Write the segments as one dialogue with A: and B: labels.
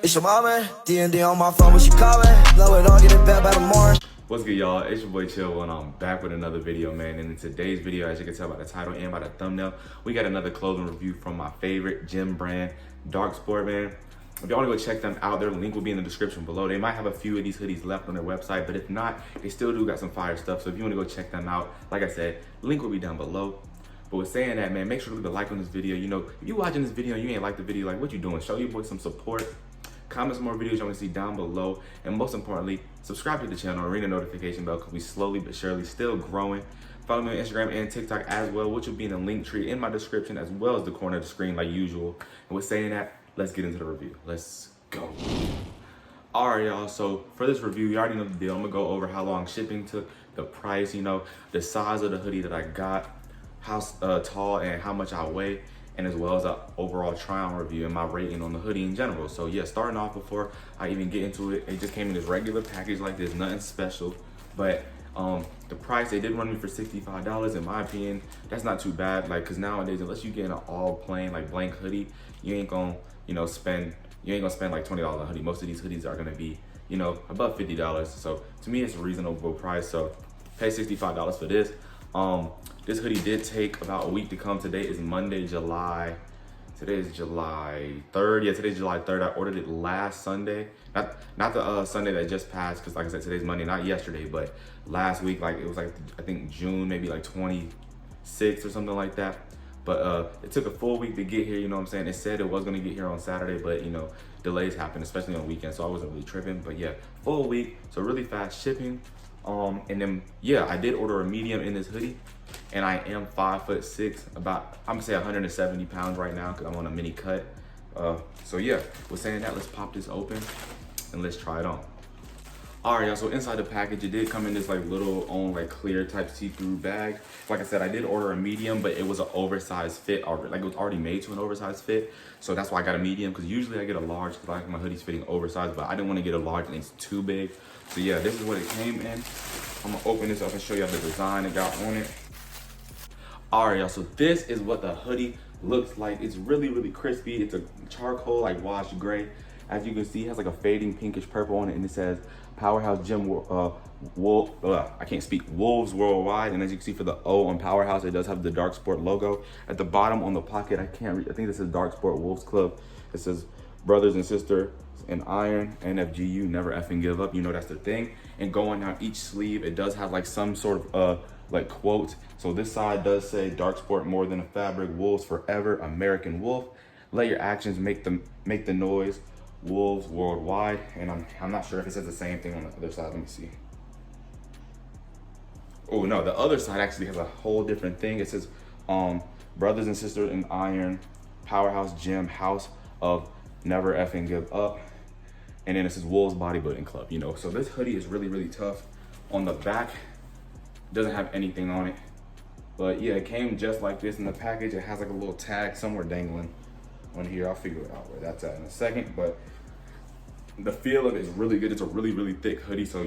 A: It's your mama, D&D on my phone when she call me. Blow it on, get it back by the morning.
B: What's good, y'all? It's your boy Chill, and I'm back with another video, man. And in today's video, as you can tell by the title and by the thumbnail, we got another clothing review from my favorite gym brand, DARC SPORT, man. If y'all wanna go check them out, their link will be in the description below. They might have a few of these hoodies left on their website, but if not, they still do got some fire stuff. So if you wanna go check them out, like I said, link will be down below. But with saying that, man, make sure to leave a like on this video. You know, if you watching this video and you ain't like the video, like, what you doing? Show your boy some support. Comment some more videos you want to see down below. And most importantly, subscribe to the channel and ring the notification bell because we slowly but surely still growing. Follow me on Instagram and TikTok as well, which will be in the link tree in my description as well as the corner of the screen like usual. And with saying that, let's get into the review. Let's go. All right, y'all. So for this review, you already know the deal. I'm going to go over how long shipping took, the price, you know, the size of the hoodie that I got, how tall and how much I weigh, and as well as an overall try-on review and my rating on the hoodie in general. So yeah, starting off, before I even get into it, it just came in this regular package like this, nothing special. But the price, they did run me for $65. In my opinion, that's not too bad. Like, cause nowadays, unless you get an all plain like blank hoodie, you ain't gonna, spend like $20 on a hoodie. Most of these hoodies are gonna be, above $50. So to me, it's a reasonable price. So pay $65 for this. This hoodie did take about a week to come. Today is Monday, July 3rd. Yeah, today's July 3rd. I ordered it last Sunday. Not the Sunday that just passed, because like I said, today's Monday, not yesterday, but last week, like it was like, I think June, maybe like 26th or something like that. But it took a full week to get here, you know what I'm saying? It said it was gonna get here on Saturday, but delays happen, especially on weekends, so I wasn't really tripping. But yeah, full week, so really fast shipping. And then, yeah, I did order a medium in this hoodie, and I am 5'6", about, I'm gonna say 170 pounds right now, because I'm on a mini cut. So yeah, with saying that, let's pop this open and let's try it on. All right, y'all, so inside the package, it did come in this like little clear type see-through bag. Like I said, I did order a medium, but it was an oversized fit, like it was already made to an oversized fit. So that's why I got a medium, because usually I get a large, because like my hoodie's fitting oversized, but I didn't want to get a large and it's too big. So yeah, this is what it came in. I'm gonna open this up and show y'all the design it got on it. All right, y'all, so this is what the hoodie looks like. It's really, really crispy. It's a charcoal, like washed gray. As you can see, it has like a fading pinkish purple on it, and it says Powerhouse Gym Wolves Worldwide. And as you can see, for the O on Powerhouse, it does have the DARC SPORT logo. At the bottom on the pocket, I can't read, I think this is DARC SPORT Wolves Club. It says brothers and sisters in iron, NFGU, never effing give up. You know that's the thing. And going down each sleeve, it does have like some sort of like quote. So this side does say DARC SPORT, more than a fabric, wolves forever, American wolf. Let your actions make the noise, wolves worldwide. And I'm not sure if it says the same thing on the other side. Let me see. Oh no, the other side actually has a whole different thing. It says brothers and sisters in iron, Powerhouse Gym, house of never effing give up. And then it says Wolves Bodybuilding Club, So this hoodie is really, really tough. On the back, doesn't have anything on it. But yeah, it came just like this in the package. It has like a little tag somewhere dangling on here. I'll figure it out where that's at in a second. But the feel of it is really good. It's a really, really thick hoodie. So,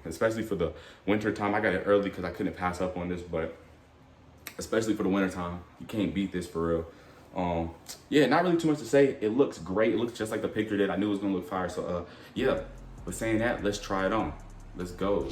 B: especially for the winter time, I got it early because I couldn't pass up on this. But especially for the winter time, you can't beat this for real. Yeah, not really too much to say. It looks great. It looks just like the picture did. I knew it was gonna look fire. So yeah, but saying that, let's try it on. Let's go.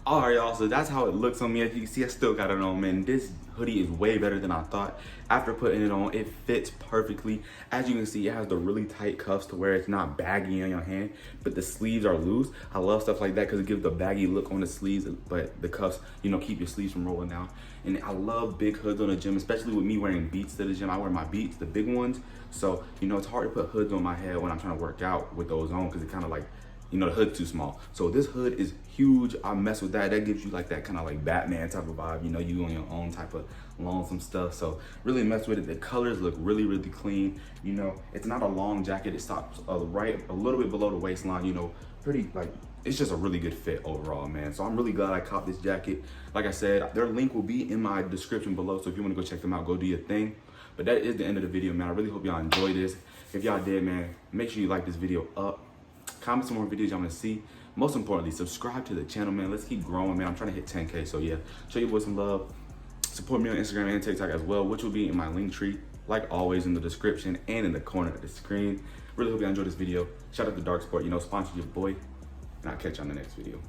B: All right, y'all, so that's how it looks on me. As you can see, I still got it on, man. This hoodie is way better than I thought. After putting it on, it fits perfectly. As you can see, it has the really tight cuffs to where it's not baggy on your hand, but the sleeves are loose. I love stuff like that because it gives the baggy look on the sleeves, but the cuffs, keep your sleeves from rolling down. And I love big hoods on the gym, especially with me wearing Beats to the gym. I wear my Beats, the big ones. So, it's hard to put hoods on my head when I'm trying to work out with those on because it kind of like, the hood's too small. So this hood is huge. I mess with that. That gives you like that kind of like Batman type of vibe. You on your own type of lonesome stuff. So really mess with it. The colors look really, really clean. It's not a long jacket. It stops right a little bit below the waistline. Pretty like it's just a really good fit overall, man. So I'm really glad I copped this jacket. Like I said, their link will be in my description below. So if you want to go check them out, go do your thing. But that is the end of the video, man. I really hope y'all enjoyed this. If y'all did, man, make sure you like this video up. Comment some more videos y'all want to see. Most importantly, subscribe to the channel, man. Let's keep growing, man. I'm trying to hit 10K. So yeah, show your boy some love. Support me on Instagram and TikTok as well, which will be in my link tree, like always, in the description and in the corner of the screen. Really hope y'all enjoyed this video. Shout out to DARC SPORT, you know, sponsored your boy. And I'll catch you on the next video.